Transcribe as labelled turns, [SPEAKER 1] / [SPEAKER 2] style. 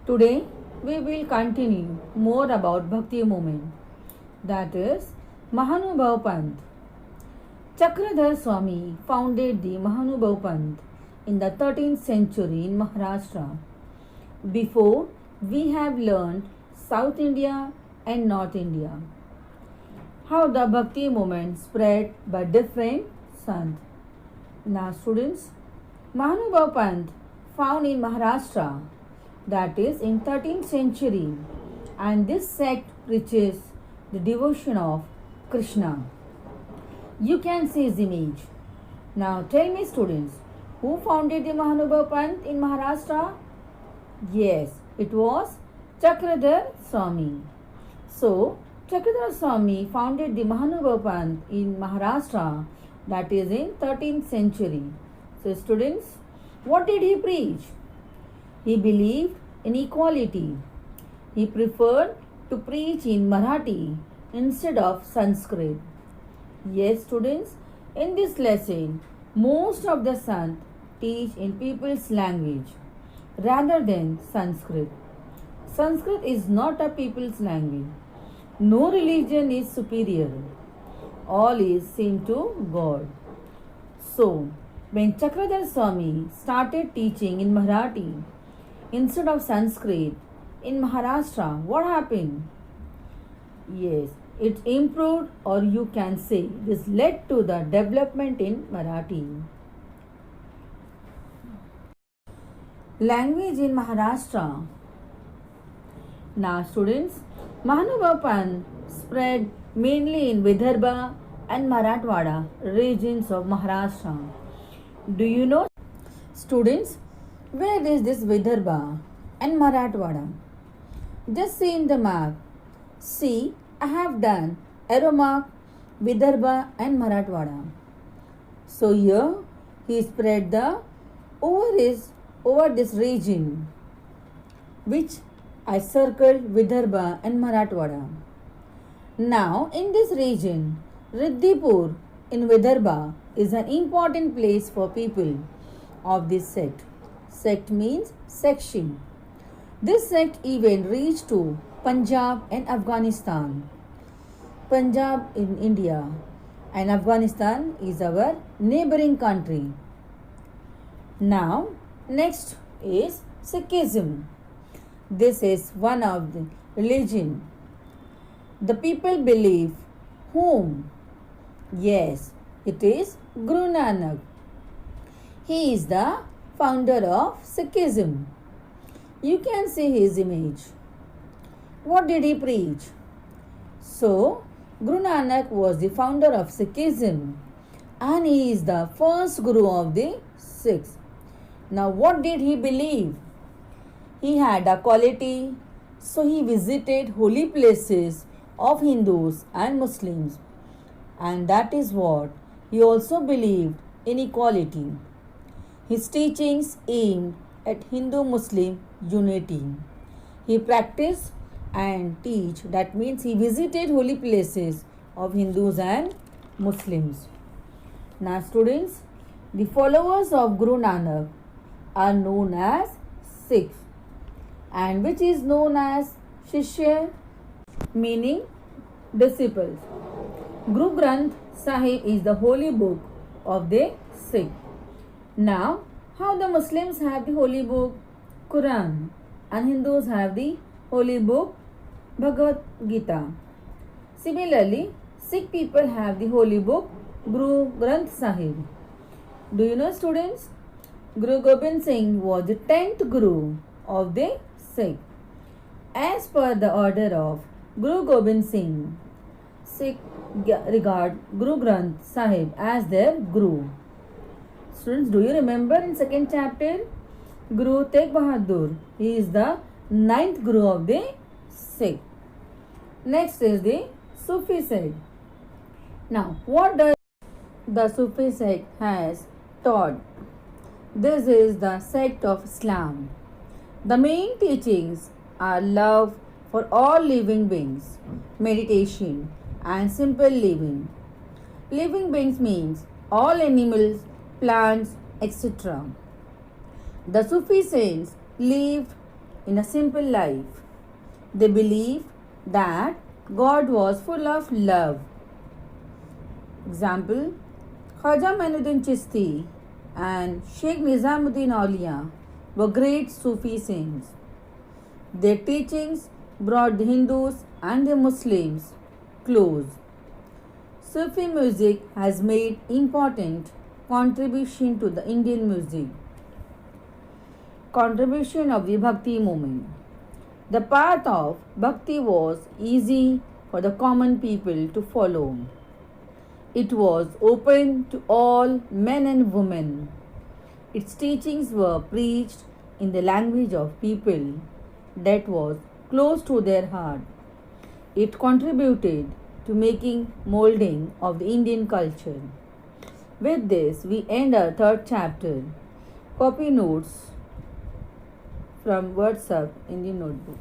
[SPEAKER 1] Today we will continue more about Bhakti movement, that is Mahanubhav Panth. Chakradhar Swami founded the Mahanubhav Panth in the 13th century in Maharashtra. Before, we have learned South India and North India. How the Bhakti movement spread by different sants. Now students, Mahanubhav Panth found in Maharashtra, that is in 13th century, and this sect preaches the devotion of Krishna. You can see his image. Now tell me students, who founded the Mahanubhav Panth in Maharashtra? Yes, it was Chakradhar Swami. So, Chakradhar Swami founded the Mahanubhav Panth in Maharashtra, that is in 13th century. So students, what did he preach? He believed in equality. He preferred to preach in Marathi instead of Sanskrit. Yes students, in this lesson, most of the sants teach in people's language rather than Sanskrit. Sanskrit is not a people's language. No religion is superior. All is same to God. So, when Chakradhar Swami started teaching in Marathi instead of Sanskrit in Maharashtra, what happened? Yes, it improved, or you can say this led to the development in Marathi. Language in Maharashtra. Now students, Mahanubhav Panth spread mainly in Vidarbha and Marathwada regions of Maharashtra. Do you know students, where is this Vidarbha and Marathwada? Just see in the map. See, I have done arrow mark Vidarbha and Marathwada. So here he spread the over this region, which I circled Vidarbha and Marathwada. Now in this region, Riddhipur in Vidarbha is an important place for people of this sect. Sect means section. This sect even reached to Punjab and Afghanistan. Punjab in India and Afghanistan is our neighboring country. Now next is Sikhism. This is one of the religion. The people believe whom? Yes, it is Guru Nanak. He is the founder of Sikhism. You can see his image. What did he preach? So, Guru Nanak was the founder of Sikhism and he is the first Guru of the Sikhs. Now, what did he believe? He had a quality, so he visited holy places of Hindus and Muslims, and that is what he also believed in equality. His teachings aimed at Hindu-Muslim unity. He practiced and teach, that means he visited holy places of Hindus and Muslims. Now students, the followers of Guru Nanak are known as Sikhs, and which is known as Shishya, meaning disciples. Guru Granth Sahib is the holy book of the Sikh. Now, how the Muslims have the holy book Quran and Hindus have the holy book Bhagavad Gita. Similarly, Sikh people have the holy book Guru Granth Sahib. Do you know students? Guru Gobind Singh was the 10th Guru of the Sikh. As per the order of Guru Gobind Singh, Sikh regard Guru Granth Sahib as their Guru. Students, do you remember in second chapter, Guru Tegh Bahadur, he is the 9th Guru of the Sikh. Next is the Sufi sect. Now, what does the Sufi sect has taught? This is the sect of Islam. The main teachings are love for all living beings, meditation, and simple living. Living beings means all animals, plants, etc. The Sufi saints lived in a simple life. They believed that God was full of love. Example, Khaja Mainuddin Chishti and Sheikh Nizamuddin Aulia were great Sufi saints. Their teachings brought the Hindus and the Muslims close. Sufi music has made important contribution to the Indian music. Contribution of the Bhakti movement. The path of Bhakti was easy for the common people to follow. It was open to all men and women. Its teachings were preached in the language of people that was close to their heart. It contributed to making molding of the Indian culture. With this, we end our third chapter. Copy notes from WhatsApp in the notebook.